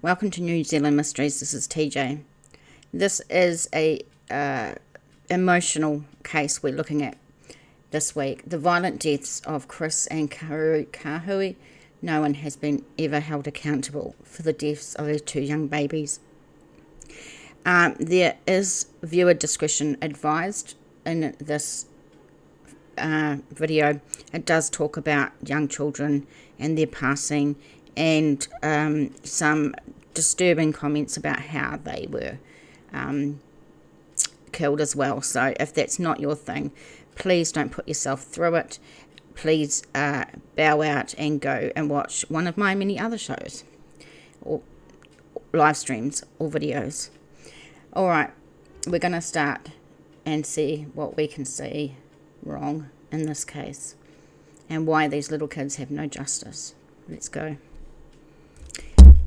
Welcome to New Zealand Mysteries. This is TJ. This is a emotional case we're looking at this week. The violent deaths of Chris and Cru Kahui. No one has been ever held accountable for the deaths of their two young babies. There is viewer discretion advised in this video. It does talk about young children and their passing, and some disturbing comments about how they were killed as well. So if that's not your thing, please don't put yourself through it. Please bow out and go and watch one of my many other shows, or live streams, or videos. Alright, we're going to start and see what we can see wrong in this case, and why these little kids have no justice. Let's go.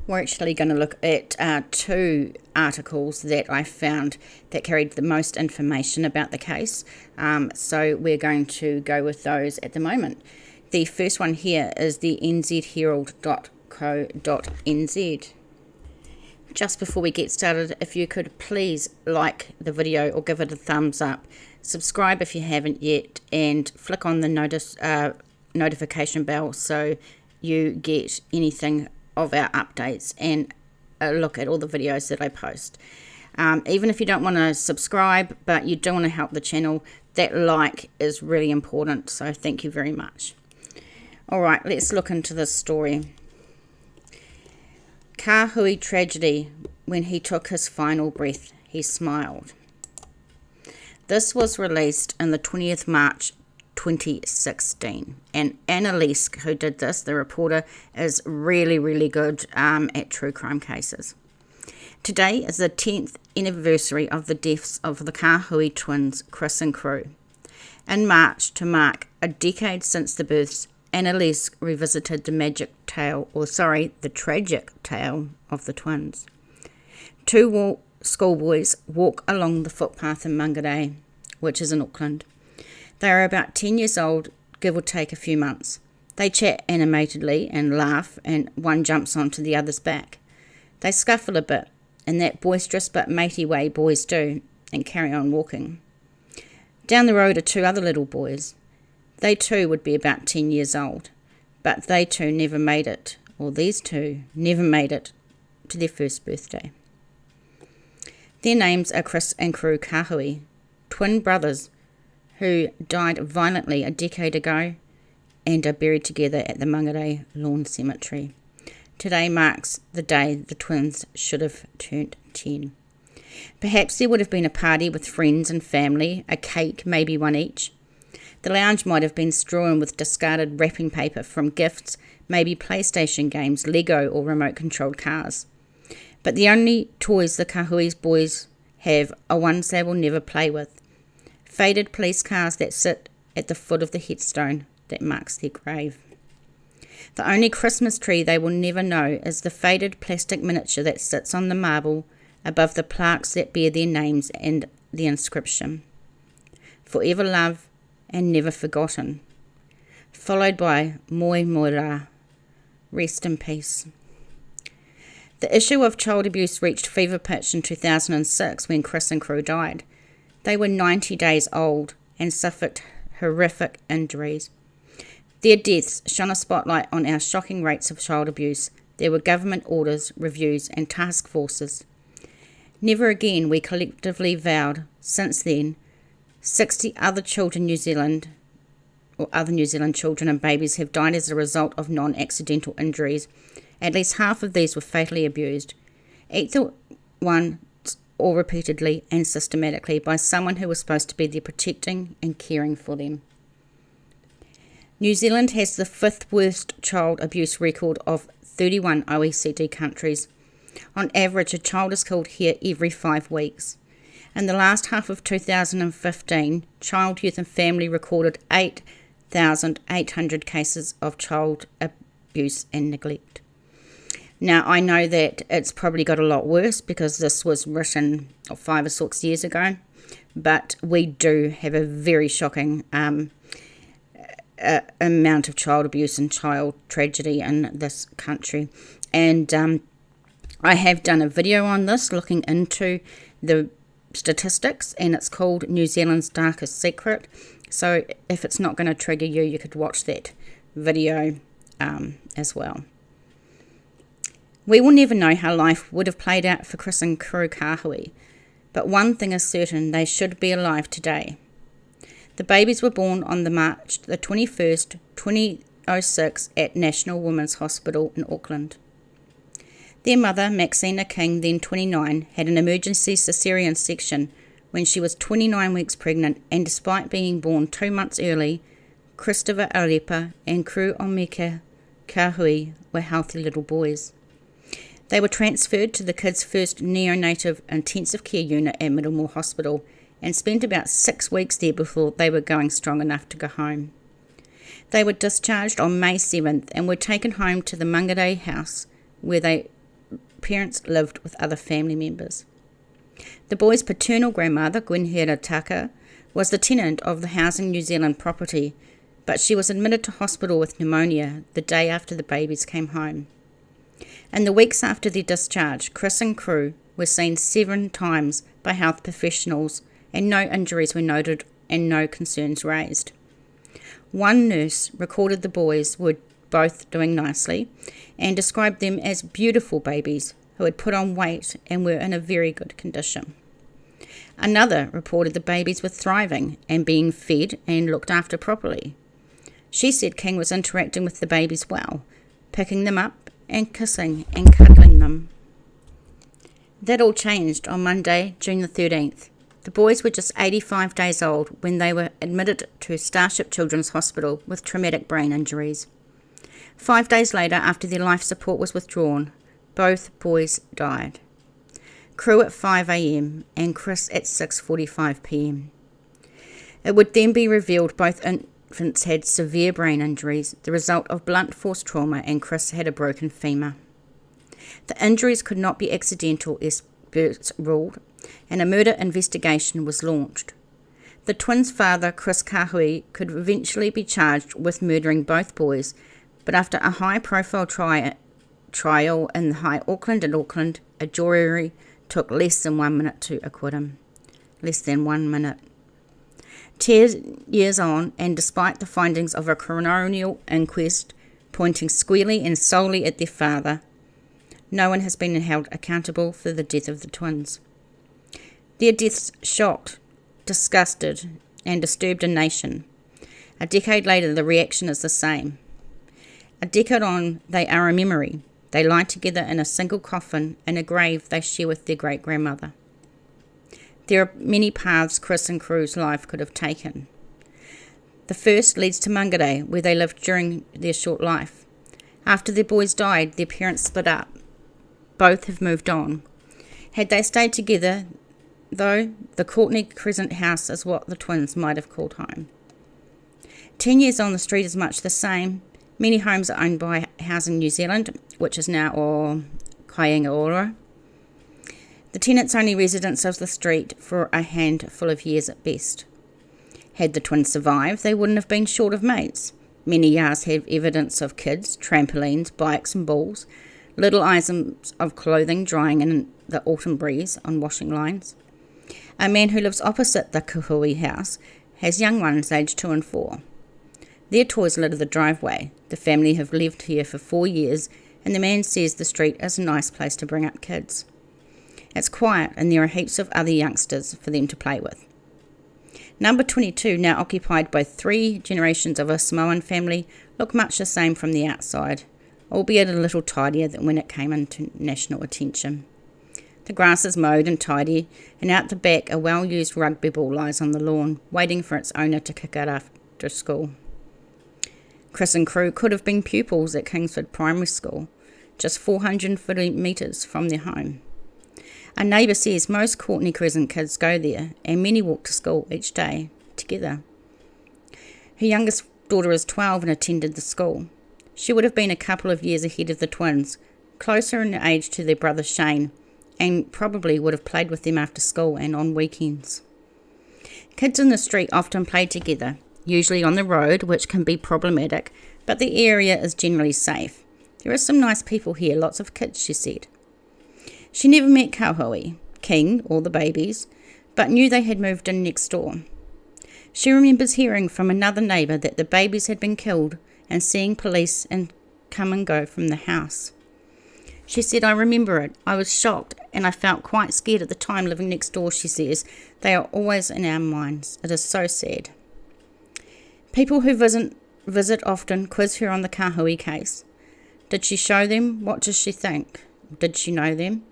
We're actually going to look at two articles that I found that carried the most information about the case. So we're going to go with those at the moment. The first one here is the nzherald.co.nz. Just before we get started, if you could please like the video or give it a thumbs up, subscribe if you haven't yet, and flick on the notification bell so you get anything of our updates and look at all the videos that I post. Even if you don't want to subscribe but you do want to help the channel, that like is really important, so thank you very much. Alright, let's look into this story. Kahui tragedy. When he took his final breath, he smiled. This was released on the 20th March 2016, and Annalise, who did this, the reporter, is really good at true crime cases. Today is the 10th anniversary of the deaths of the Kahui twins, Chris and Cru. In March, to mark a decade since the births, Annalise revisited the tragic tale of the twins. Two schoolboys walk along the footpath in Mangere, which is in Auckland. They are about 10 years old, give or take a few months. They chat animatedly and laugh, and one jumps onto the other's back. They scuffle a bit, in that boisterous but matey way boys do, and carry on walking. Down the road are two other little boys. They too would be about 10 years old, but they too never made it, or these two never made it, to their first birthday. Their names are Chris and Cru Kahui, twin brothers who died violently a decade ago and are buried together at the Mangere Lawn Cemetery. Today marks the day the twins should have turned 10. Perhaps there would have been a party with friends and family, a cake, maybe one each. The lounge might have been strewn with discarded wrapping paper from gifts, maybe PlayStation games, Lego or remote-controlled cars. But the only toys the Kahui's boys have are ones they will never play with. Faded police cars that sit at the foot of the headstone that marks their grave. The only Christmas tree they will never know is the faded plastic miniature that sits on the marble above the plaques that bear their names and the inscription, "Forever love and never forgotten," followed by "Moi Moira," rest in peace. The issue of child abuse reached fever pitch in 2006 when Chris and Cru died. They were 90 days old and suffered horrific injuries. Their deaths shone a spotlight on our shocking rates of child abuse. There were government orders, reviews and task forces. Never again, we collectively vowed. Since then, 60 other children other New Zealand children and babies have died as a result of non-accidental injuries. At least half of these were fatally abused. Either one or repeatedly and systematically by someone who was supposed to be there protecting and caring for them. New Zealand has the 5th worst child abuse record of 31 OECD countries. On average, a child is killed here every 5 weeks. In the last half of 2015, Child, Youth and Family recorded 8,800 cases of child abuse and neglect. Now, I know that it's probably got a lot worse because this was written 5 or 6 years ago, but we do have a very shocking amount of child abuse and child tragedy in this country. And I have done a video on this looking into the statistics, and it's called New Zealand's Darkest Secret. So if it's not going to trigger you, you could watch that video as well. We will never know how life would have played out for Chris and Cru Kahui, but one thing is certain, they should be alive today. The babies were born on March the 21st, 2006 at National Women's Hospital in Auckland. Their mother, Maxina King, then 29, had an emergency caesarean section when she was 29 weeks pregnant, and despite being born 2 months early, Christopher Alepa and Cru Kahui were healthy little boys. They were transferred to the kids' first neonatal intensive care unit at Middlemore Hospital and spent about 6 weeks there before they were going strong enough to go home. They were discharged on May 7th and were taken home to the Mangere house where their parents lived with other family members. The boys' paternal grandmother, Gwenhera Taka, was the tenant of the Housing New Zealand property, but she was admitted to hospital with pneumonia the day after the babies came home. In the weeks after their discharge, Chris and Cru were seen 7 times by health professionals, and no injuries were noted and no concerns raised. One nurse recorded the boys were both doing nicely and described them as beautiful babies who had put on weight and were in a very good condition. Another reported the babies were thriving and being fed and looked after properly. She said King was interacting with the babies well, picking them up and kissing and cuddling them. That all changed on Monday, June the 13th. The boys were just 85 days old when they were admitted to Starship Children's Hospital with traumatic brain injuries. 5 days later, after their life support was withdrawn, both boys died. Cru at 5 a.m. and Chris at 6:45 p.m. It would then be revealed both infants had severe brain injuries, the result of blunt force trauma, and Chris had a broken femur. The injuries could not be accidental, experts ruled, and a murder investigation was launched. The twins' father, Chris Kahui, could eventually be charged with murdering both boys, but after a high-profile trial in High Auckland and Auckland, a jury took less than 1 minute to acquit him. Less than 1 minute. 10 years on, and despite the findings of a coronial inquest pointing squarely and solely at their father, no one has been held accountable for the death of the twins. Their deaths shocked, disgusted, and disturbed a nation. A decade later, the reaction is the same. A decade on, they are a memory. They lie together in a single coffin in a grave they share with their great-grandmother. There are many paths Chris and Cru's life could have taken. The first leads to Mangere, where they lived during their short life. After their boys died, their parents split up. Both have moved on. Had they stayed together, though, the Courtney Crescent house is what the twins might have called home. 10 years on, the street is much the same. Many homes are owned by Housing New Zealand, which is now orKiwibank. The tenants only residents of the street for a handful of years at best. Had the twins survived, they wouldn't have been short of mates. Many yards have evidence of kids, trampolines, bikes and balls, little items of clothing drying in the autumn breeze on washing lines. A man who lives opposite the Kahui house has young ones aged 2 and 4. Their toys litter the driveway. The family have lived here for 4 years, and the man says the street is a nice place to bring up kids. It's quiet, and there are heaps of other youngsters for them to play with. Number 22, now occupied by 3 generations of a Samoan family, look much the same from the outside, albeit a little tidier than when it came into national attention. The grass is mowed and tidy, and out the back a well-used rugby ball lies on the lawn, waiting for its owner to kick it after school. Chris and Cru could have been pupils at Kingsford Primary School, just 450 metres from their home. A neighbour says most Courtney Crescent kids go there, and many walk to school each day together. Her youngest daughter is 12 and attended the school. She would have been a couple of years ahead of the twins, closer in age to their brother Shane, and probably would have played with them after school and on weekends. Kids in the street often play together, usually on the road, which can be problematic, but the area is generally safe. There are some nice people here, lots of kids, she said. She never met Kahui, King, or the babies, but knew they had moved in next door. She remembers hearing from another neighbour that the babies had been killed and seeing police and come and go from the house. She said, "I remember it. I was shocked and I felt quite scared at the time living next door," she says. "They are always in our minds. It is so sad." People who visit often quiz her on the Kahui case. Did she show them? What does she think? Did she know them?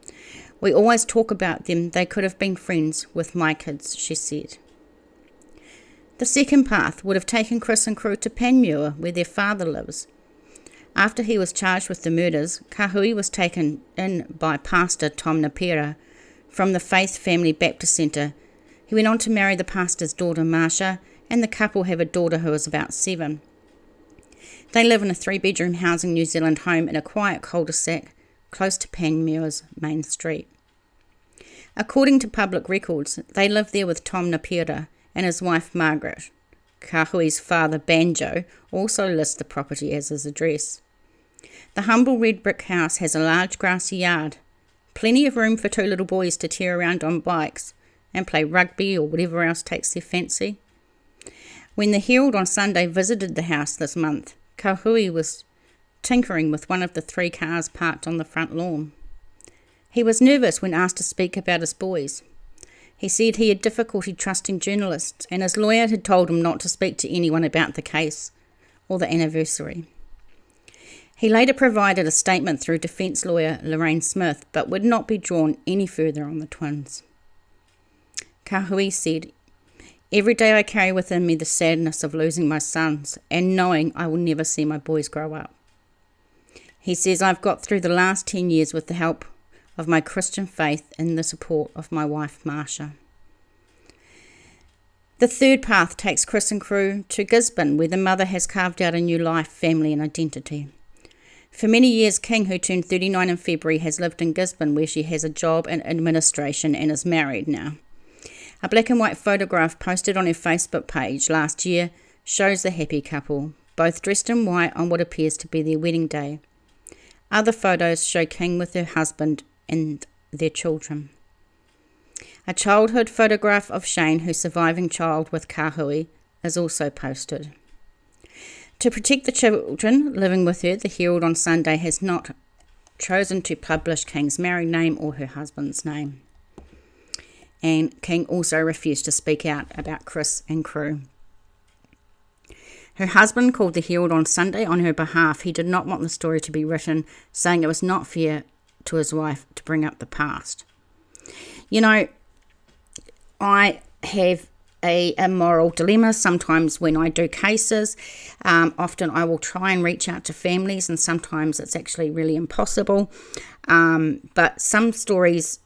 "We always talk about them. They could have been friends with my kids," she said. The second path would have taken Chris and Cru to Panmure, where their father lives. After he was charged with the murders, Kahui was taken in by Pastor Tom Napera from the Faith Family Baptist Centre. He went on to marry the pastor's daughter, Marsha, and the couple have a daughter who is about 7. They live in a 3-bedroom housing New Zealand home in a quiet cul-de-sac close to Panmure's main street. According to public records, they live there with Tom Napera and his wife Margaret. Kahui's father, Banjo, also lists the property as his address. The humble red brick house has a large grassy yard, plenty of room for 2 little boys to tear around on bikes and play rugby or whatever else takes their fancy. When the Herald on Sunday visited the house this month, Kahui was tinkering with one of the 3 cars parked on the front lawn. He was nervous when asked to speak about his boys. He said he had difficulty trusting journalists and his lawyer had told him not to speak to anyone about the case or the anniversary. He later provided a statement through defence lawyer Lorraine Smith but would not be drawn any further on the twins. Kahui said, "Every day I carry within me the sadness of losing my sons and knowing I will never see my boys grow up." He says, "I've got through the last 10 years with the help of my Christian faith and the support of my wife Marsha." The third path takes Chris and Cru to Gisborne, where the mother has carved out a new life, family and identity. For many years, King, who turned 39 in February, has lived in Gisborne, where she has a job in administration and is married now. A black and white photograph posted on her Facebook page last year shows the happy couple, both dressed in white on what appears to be their wedding day. Other photos show King with her husband and their children. A childhood photograph of Shane, her surviving child with Kahui, is also posted. To protect the children living with her, the Herald on Sunday has not chosen to publish King's married name or her husband's name. And King also refused to speak out about Chris and Cru. Her husband called the Herald on Sunday on her behalf. He did not want the story to be written, saying it was not fair to his wife to bring up the past. You know, I have a moral dilemma sometimes when I do cases. Often I will try and reach out to families and sometimes it's actually really impossible. But some stories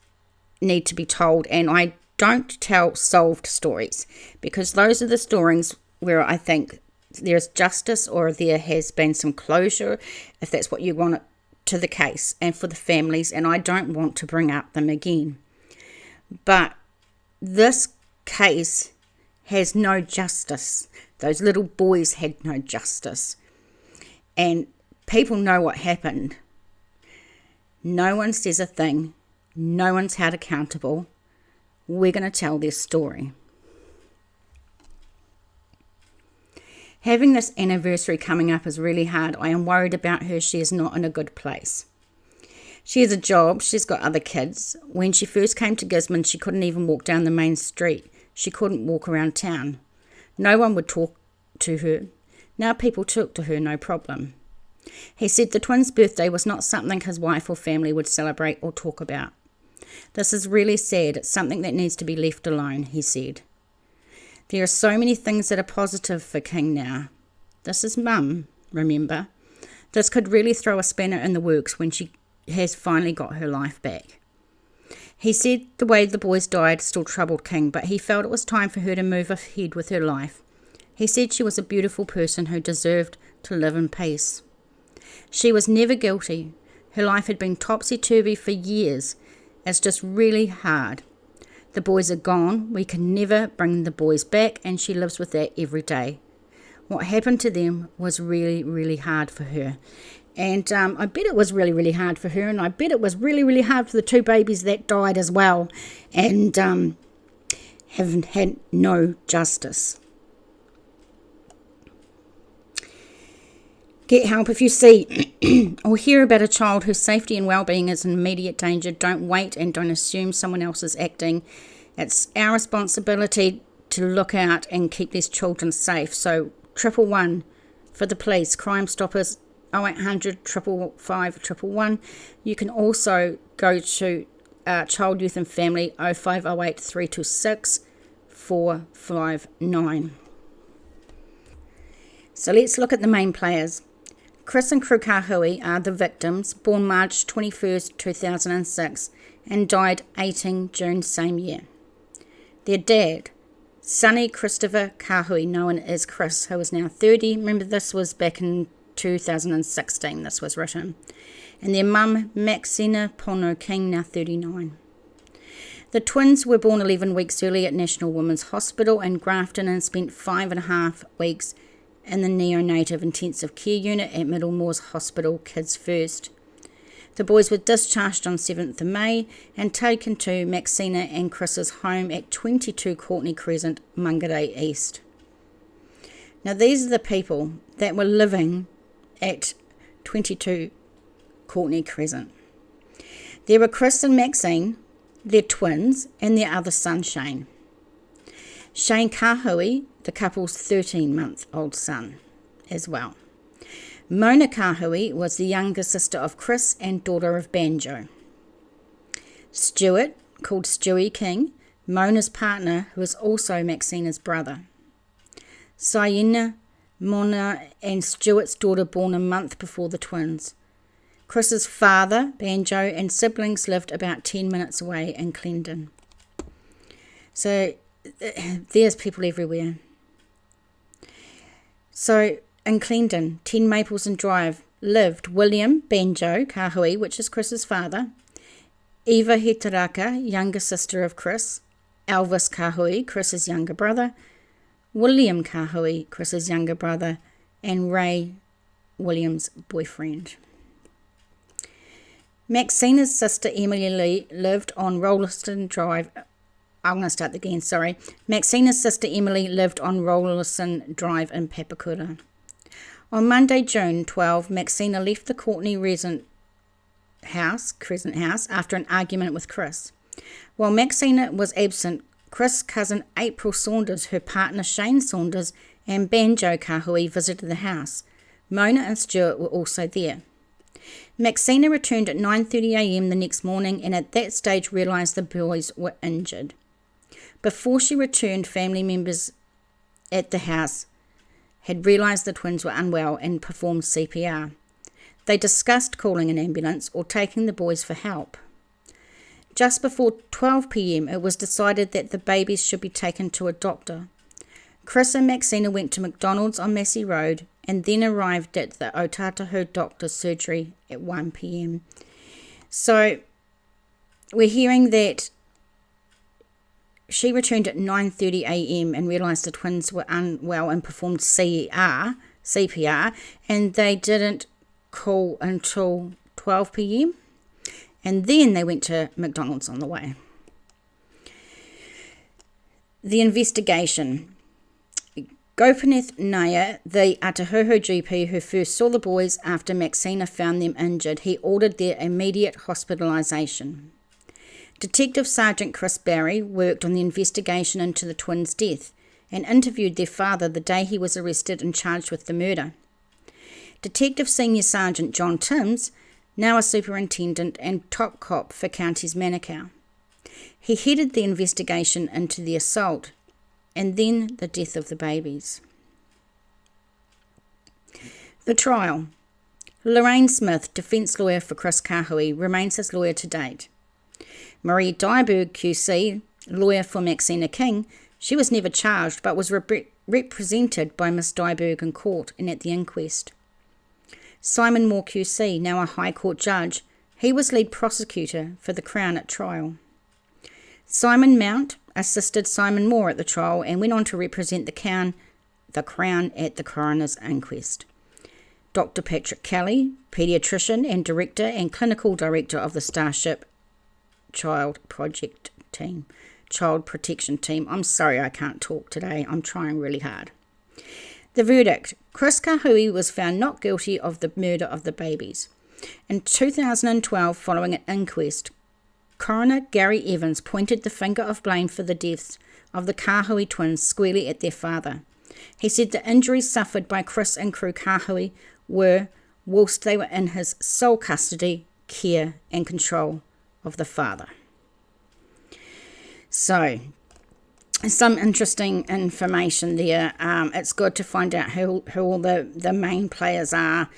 need to be told and I don't tell solved stories because those are the stories where I think there's justice or there has been some closure, if that's what you want to the case and for the families, and I don't want to bring up them again. But this case has no justice. Those little boys had no justice. And people know what happened. No one says a thing. No one's held accountable. We're going to tell their story. Having this anniversary coming up is really hard. I am worried about her. She is not in a good place. She has a job. She's got other kids. When she first came to Gisborne, she couldn't even walk down the main street. She couldn't walk around town. No one would talk to her. Now people talk to her, no problem. He said the twins' birthday was not something his wife or family would celebrate or talk about. This is really sad. It's something that needs to be left alone, he said. There are so many things that are positive for King now. This is Mum, remember? This could really throw a spanner in the works when she has finally got her life back. He said the way the boys died still troubled King, but he felt it was time for her to move ahead with her life. He said she was a beautiful person who deserved to live in peace. She was never guilty. Her life had been topsy-turvy for years. It's just really hard. The boys are gone. We can never bring the boys back, and she lives with that every day. What happened to them was really, really hard for her. And I bet it was really, really hard for her, and I bet it was really, really hard for the 2 babies that died as well, and haven't had no justice. Get help if you see or hear about a child whose safety and well-being is in immediate danger. Don't wait and don't assume someone else is acting. It's our responsibility to look out and keep these children safe. So 111 for the police, Crimestoppers, 0800 555 111. You can also go to Child, Youth and Family, 0508 326 459. So let's look at the main players. Chris and Cru Kahui are the victims, born March 21st, 2006, and died 18 June same year. Their dad, Sonny Christopher Kahui, known as Chris, who is now 30. Remember, this was back in 2016, this was written. And their mum, Maxina Pono King, now 39. The twins were born 11 weeks early at National Women's Hospital in Grafton and spent 5.5 weeks in the neonatal intensive care unit at Middlemore's Hospital Kids First. The boys were discharged on 7th of May and taken to Maxina and Chris's home at 22 Courtney Crescent, Mungaray East. Now these are the people that were living at 22 Courtney Crescent. There were Chris and Maxine, their twins, and their other son Shane. Shane Kahui, the couple's 13-month-old son as well. Mona Kahui was the younger sister of Chris and daughter of Banjo. Stuart, called Stewie King, Mona's partner, who was also Maxina's brother. Sienna, Mona and Stuart's daughter, born a month before the twins. Chris's father, Banjo, and siblings lived about 10 minutes away in Clendon. So there's people everywhere. So in Clendon, 10 Mapleson Drive, lived William Banjo Kahui, which is Chris's father, Eva Hetaraka, younger sister of Chris, Elvis Kahui, Chris's younger brother, William Kahui, Chris's younger brother, and Ray, William's boyfriend. Maxina's sister Emily Lee lived on Rolliston Drive. I'm going to start again, sorry. Maxina's sister Emily lived on Rolliston Drive in Papakura. On Monday, June 12, Maxina left the Courtney Crescent House after an argument with Chris. While Maxina was absent, Chris' cousin April Saunders, her partner Shane Saunders, and Banjo Kahui visited the house. Mona and Stuart were also there. Maxina returned at 9:30 a.m. the next morning and at that stage realised the boys were injured. Before she returned, family members at the house had realised the twins were unwell and performed CPR. They discussed calling an ambulance or taking the boys for help. Just before 12 p.m, it was decided that the babies should be taken to a doctor. Chris and Maxina went to McDonald's on Massey Road and then arrived at the Otatahu doctor's surgery at 1 p.m. So we're hearing that she returned at 9:30 a.m. and realised the twins were unwell and performed CPR, and they didn't call until 12 p.m. and then they went to McDonald's on the way. The investigation. Gopinath Nair, the Atahoho GP who first saw the boys after Maxina found them injured, he ordered their immediate hospitalisation. Detective Sergeant Chris Barry worked on the investigation into the twins' death and interviewed their father the day he was arrested and charged with the murder. Detective Senior Sergeant John Timms, now a superintendent and top cop for Counties Manukau. He headed the investigation into the assault and then the death of the babies. The trial. Lorraine Smith, defence lawyer for Chris Kahui, remains his lawyer to date. Marie Dyberg, QC, lawyer for Maxina King, she was never charged but was represented by Miss Dyberg in court and at the inquest. Simon Moore, QC, now a High Court judge, he was lead prosecutor for the Crown at trial. Simon Mount assisted Simon Moore at the trial and went on to represent the Crown at the coroner's inquest. Dr. Patrick Kelly, paediatrician and director and clinical director of the Starship Child Protection Team. I'm sorry I can't talk today. I'm trying really hard. The verdict. Chris Kahui was found not guilty of the murder of the babies. In 2012, following an inquest, Coroner Gary Evans pointed the finger of blame for the deaths of the Kahui twins squarely at their father. He said the injuries suffered by Chris and Cru Kahui were whilst they were in his sole custody, care and control of the father. So, some interesting information there. It's good to find out who all the main players are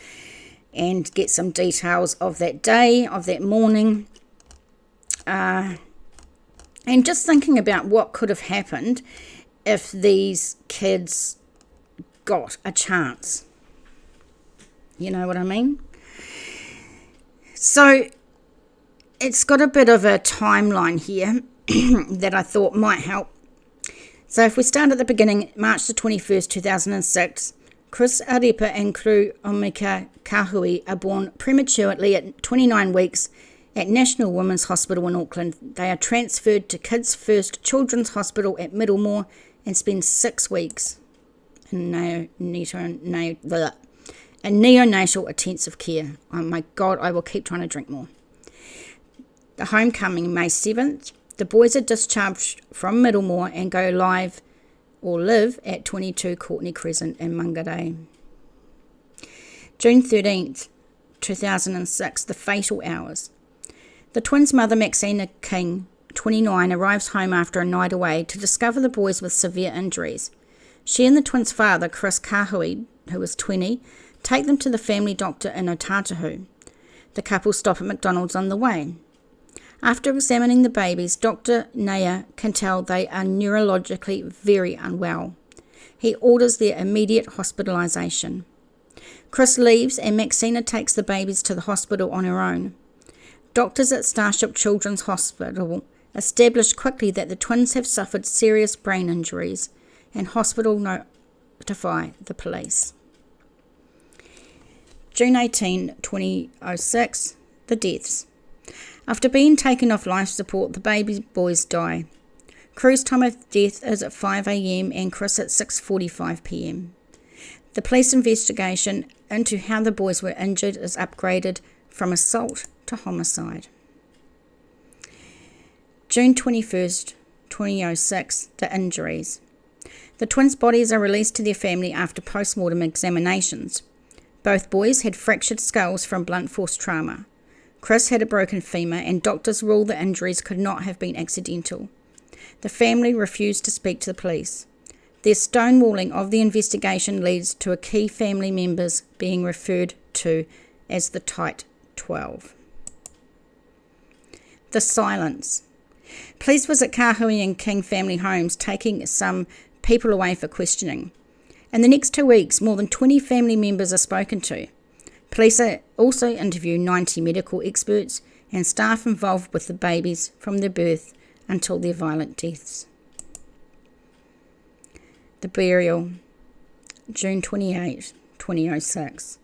and get some details of that day, of that morning. And just thinking about what could have happened if these kids got a chance. You know what I mean? So, it's got a bit of a timeline here that I thought might help. So if we start at the beginning, March the 21st, 2006, Chris Arepa and Cru Kahui are born prematurely at 29 weeks at National Women's Hospital in Auckland. They are transferred to Kids First Children's Hospital at Middlemore and spend 6 weeks in neonatal intensive care. Oh my God, I will keep trying to drink more. The homecoming, May 7th. The boys are discharged from Middlemore and go live at 22 Courtney Crescent in Mangere. June 13th, 2006, the fatal hours. The twins' mother, Maxine King, 29, arrives home after a night away to discover the boys with severe injuries. She and the twins' father, Chris Kahui, who was 20, take them to the family doctor in Otautahu. The couple stop at McDonald's on the way. After examining the babies, Dr. Naya can tell they are neurologically very unwell. He orders their immediate hospitalisation. Chris leaves and Maxina takes the babies to the hospital on her own. Doctors at Starship Children's Hospital establish quickly that the twins have suffered serious brain injuries and hospital notify the police. June 18, 2006, the deaths. After being taken off life support, the baby boys die. Cru's time of death is at 5 a.m. and Chris at 6:45 p.m. The police investigation into how the boys were injured is upgraded from assault to homicide. June 21st, 2006, the injuries. The twins' bodies are released to their family after post-mortem examinations. Both boys had fractured skulls from blunt force trauma. Chris had a broken femur and doctors ruled the injuries could not have been accidental. The family refused to speak to the police. Their stonewalling of the investigation leads to a key family members being referred to as the Tight 12. The silence. Police visit Kahui and King family homes, taking some people away for questioning. In the next 2 weeks, more than 20 family members are spoken to. Police also interview 90 medical experts and staff involved with the babies from their birth until their violent deaths. The burial, June 28, 2006.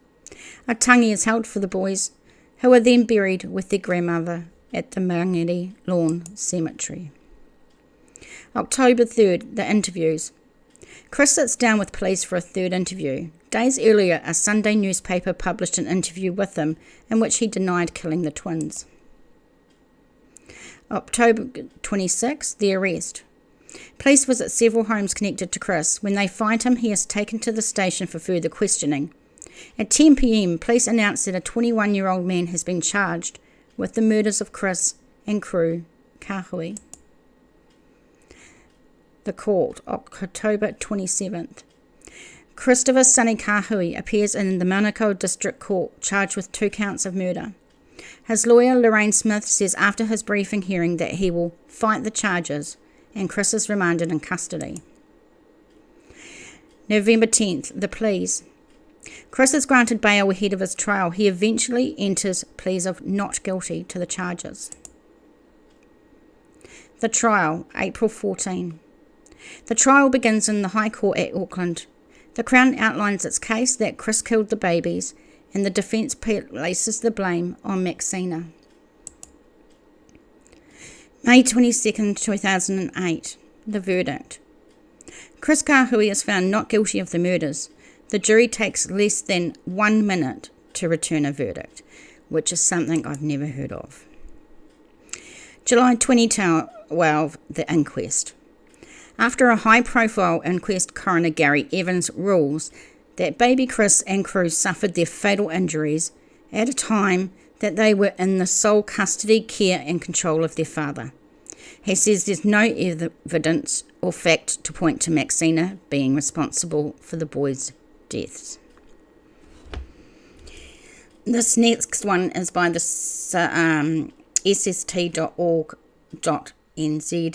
A tangi is held for the boys, who are then buried with their grandmother at the Mangere Lawn Cemetery. October 3rd, the interviews. Chris sits down with police for a third interview. Days earlier, a Sunday newspaper published an interview with him in which he denied killing the twins. October 26, the arrest. Police visit several homes connected to Chris. When they find him, he is taken to the station for further questioning. At 10 p.m, police announce that a 21-year-old man has been charged with the murders of Chris and Cru Kahui. The court, October 27th. Christopher Sonny Kahui appears in the Manukau District Court, charged with 2 counts of murder. His lawyer, Lorraine Smith, says after his briefing hearing that he will fight the charges and Chris is remanded in custody. November 10th, the pleas. Chris is granted bail ahead of his trial. He eventually enters pleas of not guilty to the charges. The trial, April 14. The trial begins in the High Court at Auckland. The Crown outlines its case that Chris killed the babies, and the defence places the blame on Maxina. May 22nd, 2008. The verdict. Chris Kahui is found not guilty of the murders. The jury takes less than 1 minute to return a verdict, which is something I've never heard of. July 2012, the inquest. After a high-profile inquest, coroner Gary Evans rules that baby Chris and Cru suffered their fatal injuries at a time that they were in the sole custody, care and control of their father. He says there's no evidence or fact to point to Maxina being responsible for the boys' deaths. This next one is by the sst.org.nz,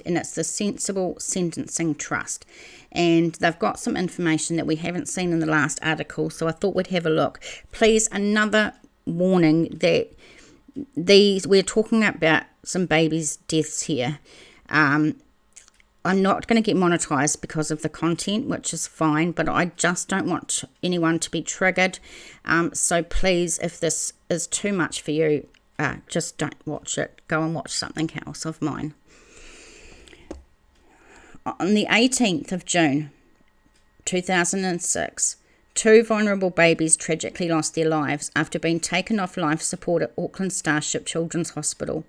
and it's the Sensible Sentencing Trust. And they've got some information that we haven't seen in the last article, so I thought we'd have a look. Please, another warning that we're talking about some babies' deaths here. I'm not going to get monetized because of the content, which is fine, but I just don't want anyone to be triggered. So please, if this is too much for you, just don't watch it. Go and watch something else of mine. On the 18th of June 2006, 2 vulnerable babies tragically lost their lives after being taken off life support at Auckland Starship Children's Hospital.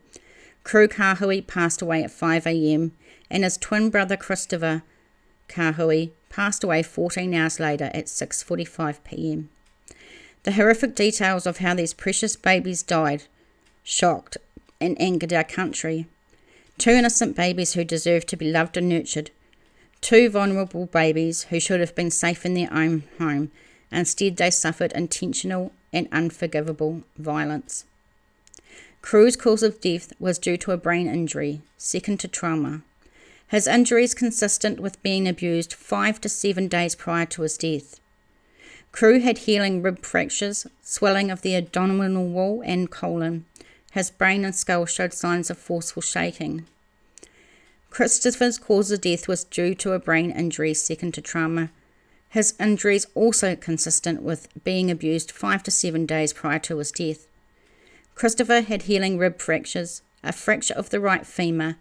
Cru Kahui passed away at 5 a.m. and his twin brother Christopher Kahui passed away 14 hours later at 6:45 p.m. The horrific details of how these precious babies died shocked and angered our country. 2 innocent babies who deserved to be loved and nurtured. 2 vulnerable babies who should have been safe in their own home. Instead, they suffered intentional and unforgivable violence. Cru's cause of death was due to a brain injury, second to trauma. His injuries consistent with being abused 5 to 7 days prior to his death. Cru had healing rib fractures, swelling of the abdominal wall and colon. His brain and skull showed signs of forceful shaking. Christopher's cause of death was due to a brain injury second to trauma. His injuries also consistent with being abused 5 to 7 days prior to his death. Christopher had healing rib fractures, a fracture of the right femur,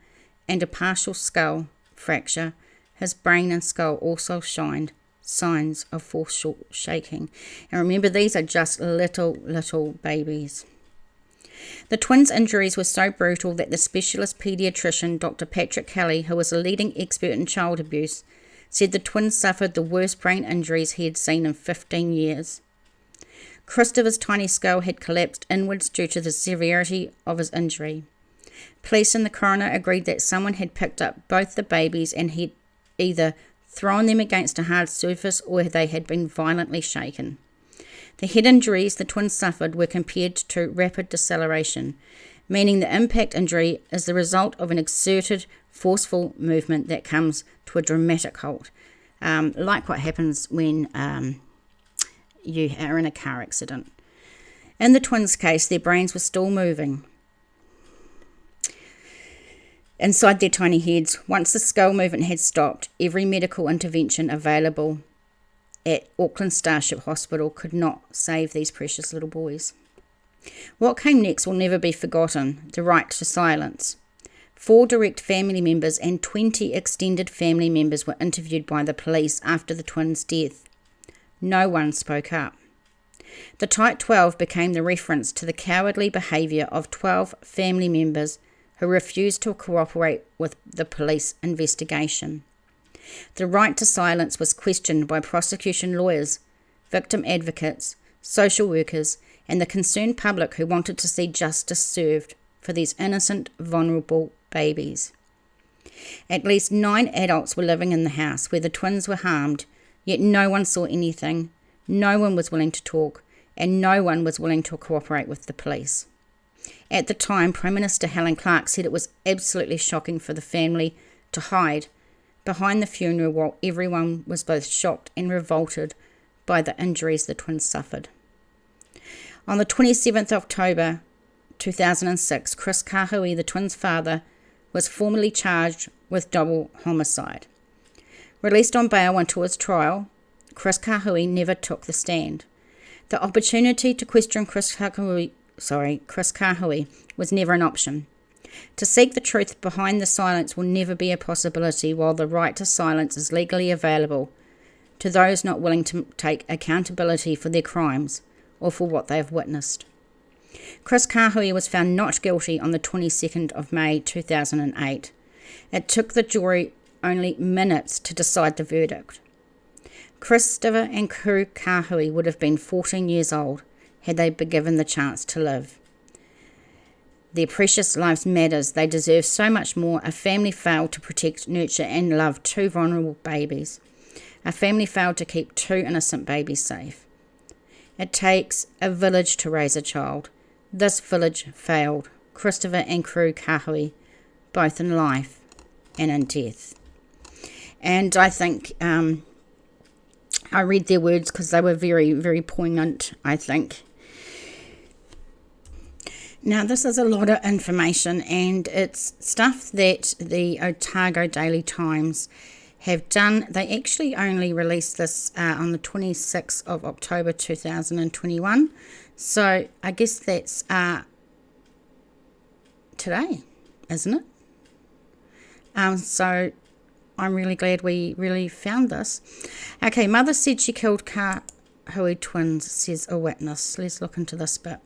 and a partial skull fracture. His brain and skull also showed signs of forceful shaking. And remember, these are just little babies. The twins' injuries were so brutal that the specialist paediatrician, Dr. Patrick Kelly, who was a leading expert in child abuse, said the twins suffered the worst brain injuries he had seen in 15 years. Christopher's tiny skull had collapsed inwards due to the severity of his injury. Police and the coroner agreed that someone had picked up both the babies and had either thrown them against a hard surface or they had been violently shaken. The head injuries the twins suffered were compared to rapid deceleration, meaning the impact injury is the result of an exerted, forceful movement that comes to a dramatic halt, like what happens when you are in a car accident. In the twins' case, their brains were still moving inside their tiny heads. Once the skull movement had stopped, every medical intervention available at Auckland Starship Hospital could not save these precious little boys. What came next will never be forgotten: the right to silence. 4 direct family members and 20 extended family members were interviewed by the police after the twins' death. No one spoke up. The Type 12 became the reference to the cowardly behaviour of 12 family members who refused to cooperate with the police investigation. The right to silence was questioned by prosecution lawyers, victim advocates, social workers, and the concerned public who wanted to see justice served for these innocent, vulnerable babies. At least 9 adults were living in the house where the twins were harmed, yet no one saw anything, no one was willing to talk, and no one was willing to cooperate with the police. At the time, Prime Minister Helen Clark said it was absolutely shocking for the family to hide behind the funeral while everyone was both shocked and revolted by the injuries the twins suffered. On the 27th of October 2006, Chris Kahui, the twins' father, was formally charged with double homicide. Released on bail until his trial, Chris Kahui never took the stand. The opportunity to question Chris Kahui was never an option. To seek the truth behind the silence will never be a possibility while the right to silence is legally available to those not willing to take accountability for their crimes or for what they have witnessed. Chris Kahui was found not guilty on the 22nd of May 2008. It took the jury only minutes to decide the verdict. Christopher and Cru Kahui would have been 14 years old had they been given the chance to live. Their precious lives matters. They deserve so much more. A family failed to protect, nurture and love two vulnerable babies. A family failed to keep two innocent babies safe. It takes a village to raise a child. This village failed. Christopher and Cru Kahui, both in life and in death. And I think I read their words because they were very, very poignant, I think. Now, this is a lot of information, and it's stuff that the Otago Daily Times have done. They actually only released this on the 26th of October 2021. So I guess that's today, isn't it? So I'm really glad we really found this. Okay, mother said she killed Kahui twins, says a witness. Let's look into this bit.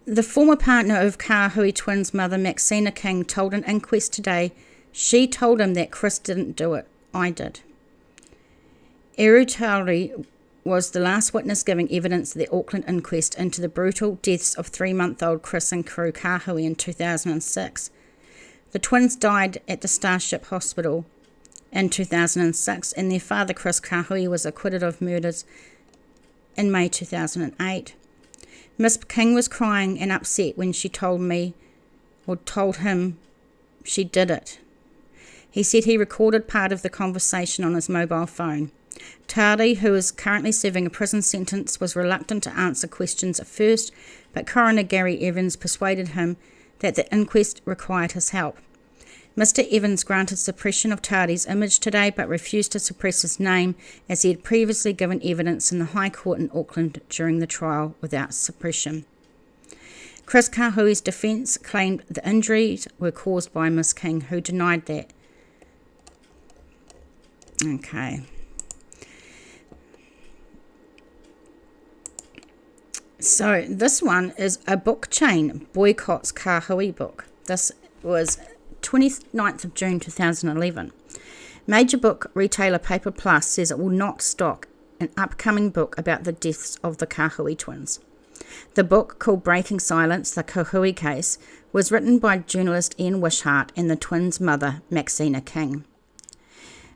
The former partner of Kahui twins' mother, Maxina King, told an inquest today she told him that Chris didn't do it. I did. Eru Tauri was the last witness giving evidence at the Auckland inquest into the brutal deaths of 3-month-old Chris and Cru Kahui in 2006. The twins died at the Starship Hospital in 2006, and their father, Chris Kahui, was acquitted of murders in May 2008. Miss King was crying and upset when she told him she did it. He said he recorded part of the conversation on his mobile phone. Tauri, who is currently serving a prison sentence, was reluctant to answer questions at first, but Coroner Gary Evans persuaded him that the inquest required his help. Mr. Evans granted suppression of Tauri's image today, but refused to suppress his name, as he had previously given evidence in the High Court in Auckland during the trial without suppression. Chris Kahui's defence claimed the injuries were caused by Miss King, who denied that. Okay. So this one is a book chain boycotts Kahui book. This was 29th of June 2011. Major book retailer Paper Plus says it will not stock an upcoming book about the deaths of the Kahui twins. The book, called Breaking Silence, The Kahui Case, was written by journalist Ian Wishart and the twins' mother, Maxina King.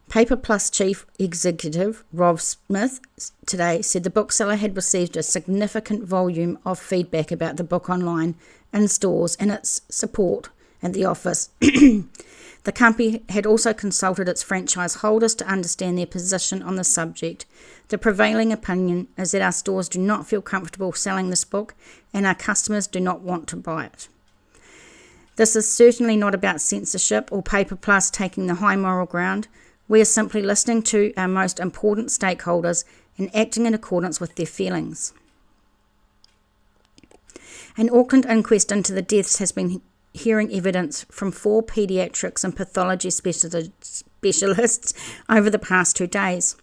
Paper Plus chief executive Rob Smith today said the bookseller had received a significant volume of feedback about the book online, in stores, and its support at the office. The company had also consulted its franchise holders to understand their position on the subject. The prevailing opinion is that our stores do not feel comfortable selling this book, and our customers do not want to buy it. This is certainly not about censorship or Paper Plus taking the high moral ground. We are simply listening to our most important stakeholders and acting in accordance with their feelings. An Auckland inquest into the deaths has been hearing evidence from 4 paediatrics and pathology specialists over the past 2 days.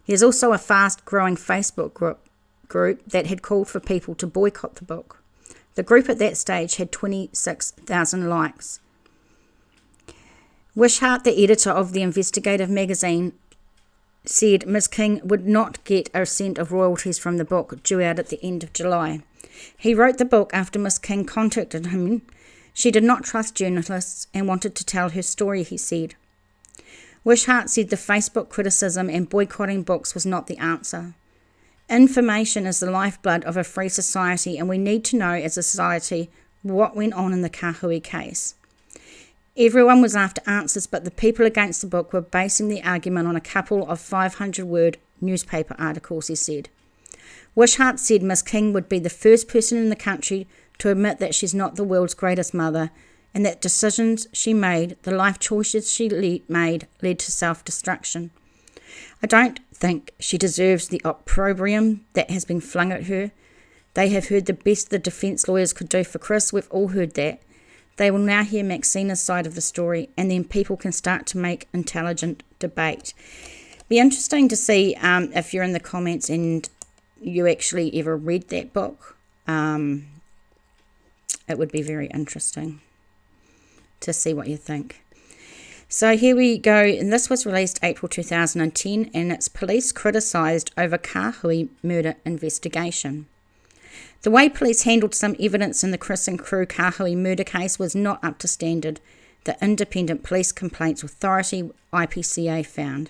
There's also a fast-growing Facebook group that had called for people to boycott the book. The group at that stage had 26,000 likes. Wishart, the editor of the investigative magazine, said Ms. King would not get a cent of royalties from the book due out at the end of July. He wrote the book after Ms. King contacted him. She did not trust journalists and wanted to tell her story, he said. Wishart said the Facebook criticism and boycotting books was not the answer. Information is the lifeblood of a free society, and we need to know as a society what went on in the Kahui case. Everyone was after answers, but the people against the book were basing the argument on a couple of 500-word newspaper articles, he said. Wishart said Miss King would be the first person in the country to admit that she's not the world's greatest mother and that decisions she made, the life choices she made, led to self-destruction. I don't think she deserves the opprobrium that has been flung at her. They have heard the best the defence lawyers could do for Chris. We've all heard that. They will now hear Maxina's side of the story, and then people can start to make intelligent debate. Be interesting to see if you're in the comments and you actually ever read that book. It would be very interesting to see what you think. So here we go, and this was released April 2010, and it's police criticised over Kahui murder investigation. The way police handled some evidence in the Chris and Cru Kahui murder case was not up to standard, the Independent Police Complaints Authority IPCA found.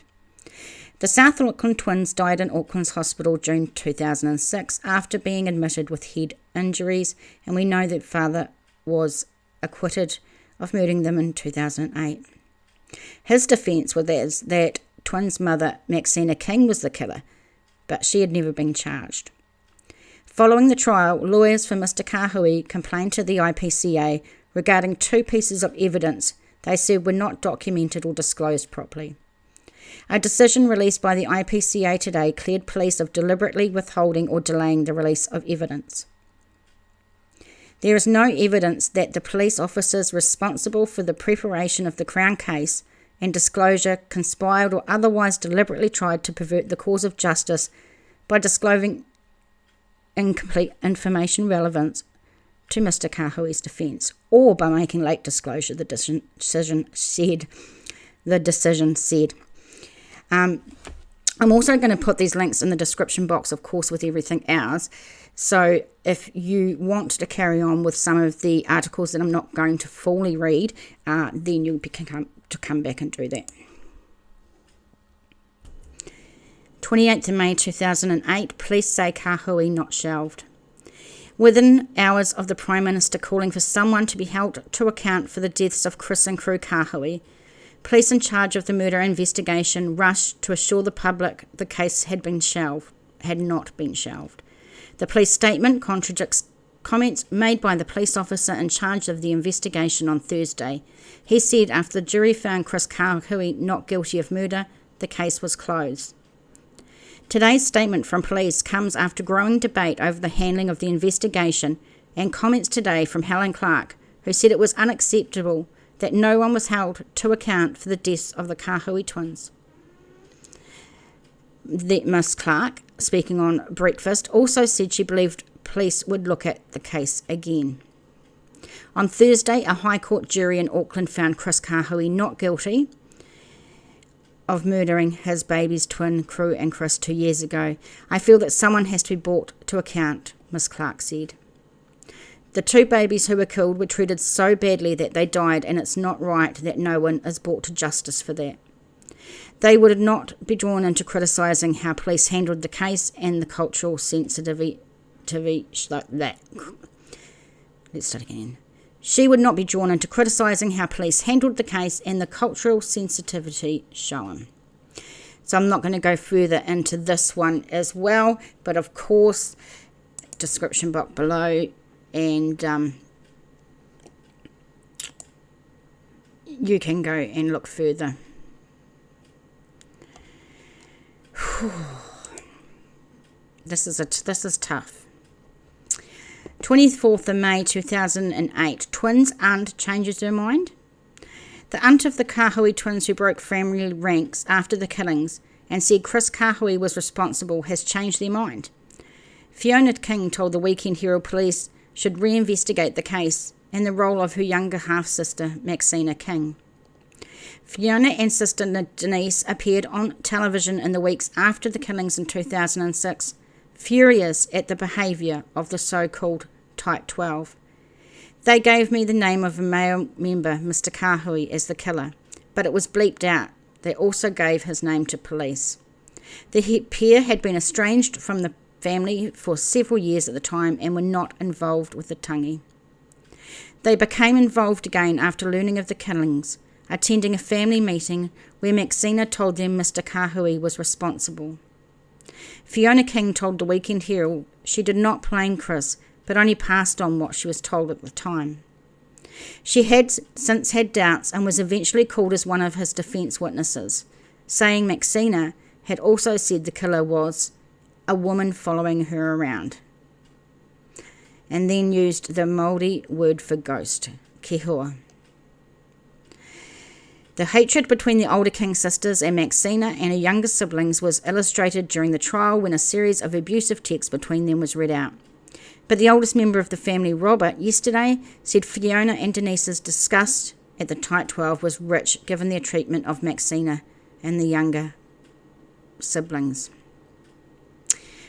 The South Auckland twins died in Auckland's hospital June 2006 after being admitted with head injuries, and we know that father was acquitted of murdering them in 2008. His defence was that twins' mother, Maxina King, was the killer, but she had never been charged. Following the trial, lawyers for Mr. Kahui complained to the IPCA regarding two pieces of evidence they said were not documented or disclosed properly. A decision released by the IPCA today cleared police of deliberately withholding or delaying the release of evidence. There is no evidence that the police officers responsible for the preparation of the Crown case and disclosure conspired or otherwise deliberately tried to pervert the cause of justice by disclosing incomplete information relevant to Mr. Kahui's defence, or by making late disclosure, the decision said. I'm also going to put these links in the description box, of course, with everything else. So if you want to carry on with some of the articles that I'm not going to fully read, then you'll be to come back and do that. 28th of May 2008, police say Kahui not shelved. Within hours of the Prime Minister calling for someone to be held to account for the deaths of Chris and Cru Kahui, police in charge of the murder investigation rushed to assure the public the case had not been shelved. The police statement contradicts comments made by the police officer in charge of the investigation on Thursday. He said after the jury found Chris Kahui not guilty of murder, the case was closed. Today's statement from police comes after growing debate over the handling of the investigation and comments today from Helen Clark, who said it was unacceptable that no one was held to account for the deaths of the Kahui twins. Miss Clark, speaking on Breakfast, also said she believed police would look at the case again. On Thursday, a High Court jury in Auckland found Chris Kahui not guilty of murdering his baby's twin, Cru and Chris, 2 years ago. I feel that someone has to be brought to account, Miss Clark said. The two babies who were killed were treated so badly that they died, and it's not right that no one is brought to justice for that. They would not be drawn into criticising how police handled the case and the cultural sensitivity. Let's start again. She would not be drawn into criticising how police handled the case and the cultural sensitivity shown. So I'm not going to go further into this one as well, but of course, description box below, and you can go and look further. This is tough. 24th of May 2008, twins' aunt changes her mind. The aunt of the Kahui twins who broke family ranks after the killings and said Chris Kahui was responsible has changed their mind. Fiona King told the Weekend Herald police should reinvestigate the case and the role of her younger half-sister, Maxina King. Fiona and sister Denise appeared on television in the weeks after the killings in 2006, furious at the behaviour of the so-called Type 12. They gave me the name of a male member, Mr. Kahui, as the killer, but it was bleeped out. They also gave his name to police. The pair had been estranged from the family for several years at the time and were not involved with the tangi. They became involved again after learning of the killings, attending a family meeting where Maxina told them Mr. Kahui was responsible. Fiona King told the Weekend Herald she did not blame Chris, but only passed on what she was told at the time. She had since had doubts and was eventually called as one of his defence witnesses, saying Maxina had also said the killer was a woman following her around, and then used the Māori word for ghost, kehua. The hatred between the older King sisters and Maxina and her younger siblings was illustrated during the trial when a series of abusive texts between them was read out. But the oldest member of the family, Robert, yesterday said Fiona and Denise's disgust at the tight 12 was rich given their treatment of Maxina and the younger siblings.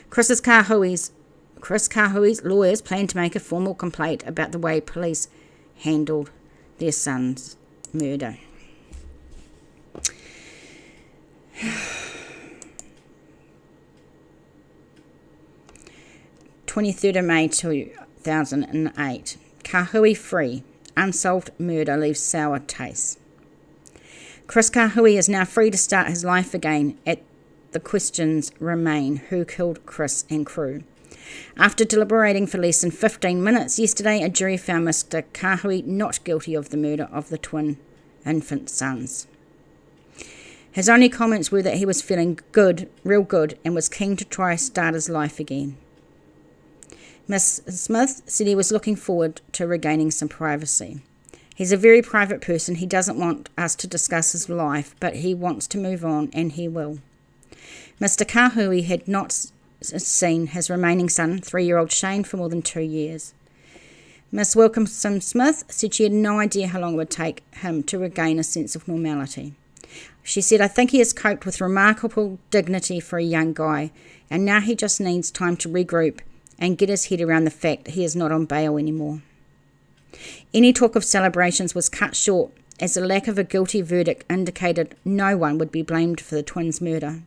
Chris Kahui's lawyers plan to make a formal complaint about the way police handled their son's murder. 23rd of May 2008. Kahui free. Unsolved murder leaves sour taste. Chris Kahui is now free to start his life again. The questions remain: who killed Chris and Cru? After deliberating for less than 15 minutes yesterday, a jury found Mr. Kahui not guilty of the murder of the twin infant sons. His only comments were that he was feeling good, real good, and was keen to try start his life again. Miss Smith said he was looking forward to regaining some privacy. He's a very private person. He doesn't want us to discuss his life, but he wants to move on, and he will. Mr. Kahui had not seen his remaining son, 3-year-old Shane, for more than 2 years. Miss Wilkinson Smith said she had no idea how long it would take him to regain a sense of normality. She said, "I think he has coped with remarkable dignity for a young guy, and now he just needs time to regroup and get his head around the fact that he is not on bail anymore." Any talk of celebrations was cut short, as the lack of a guilty verdict indicated no one would be blamed for the twins' murder.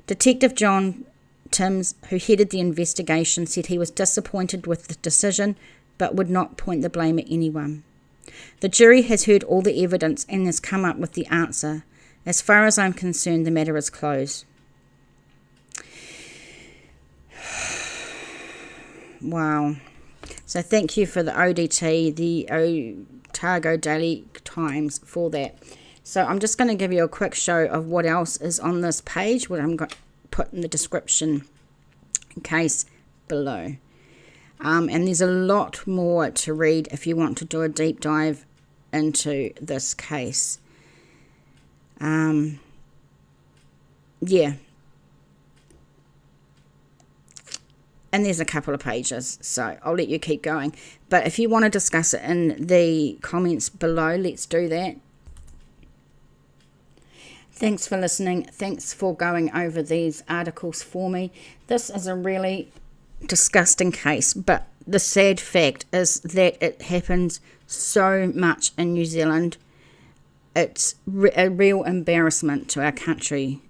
Detective John Timms, who headed the investigation, said he was disappointed with the decision, but would not point the blame at anyone. The jury has heard all the evidence and has come up with the answer. As far as I'm concerned, the matter is closed. Wow. So thank you for the ODT, the Otago Daily Times, for that. So I'm just going to give you a quick show of what else is on this page, what I'm going to put in the description case below. And there's a lot more to read if you want to do a deep dive into this case. Yeah. And there's a couple of pages, so I'll let you keep going. But if you want to discuss it in the comments below, let's do that. Thanks for listening. Thanks for going over these articles for me. This is a really disgusting case, but the sad fact is that it happens so much in New Zealand. It's a real embarrassment to our country,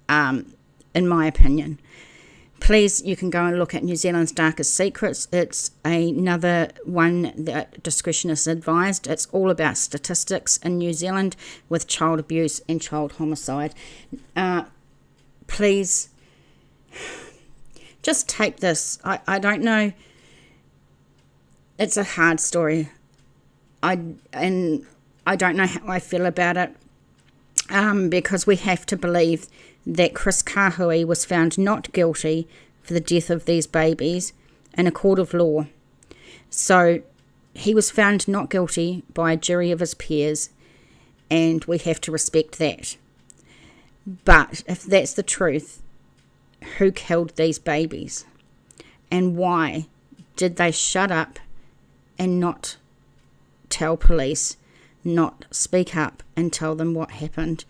in my opinion. Please, you can go and look at New Zealand's Darkest Secrets. It's another one that discretion is advised. It's all about statistics in New Zealand with child abuse and child homicide. Please, just take this. I don't know. It's a hard story. I don't know how I feel about it, because we have to believe that Chris Kahui was found not guilty for the death of these babies in a court of law. So he was found not guilty by a jury of his peers, and we have to respect that. But if that's the truth, who killed these babies? And why did they shut up and not tell police, not speak up and tell them what happened?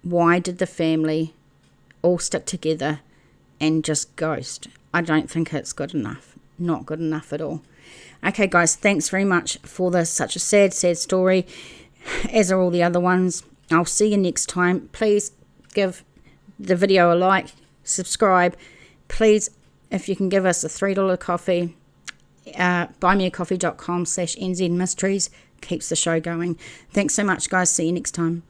Why did the family all stick together and just ghost? I don't think it's good enough. Not good enough at all. Okay, guys, thanks very much for this. Such a sad, sad story, as are all the other ones. I'll see you next time. Please give the video a like, subscribe. Please, if you can give us a $3 coffee, buymeacoffee.com/NZ Mysteries keeps the show going. Thanks so much, guys. See you next time.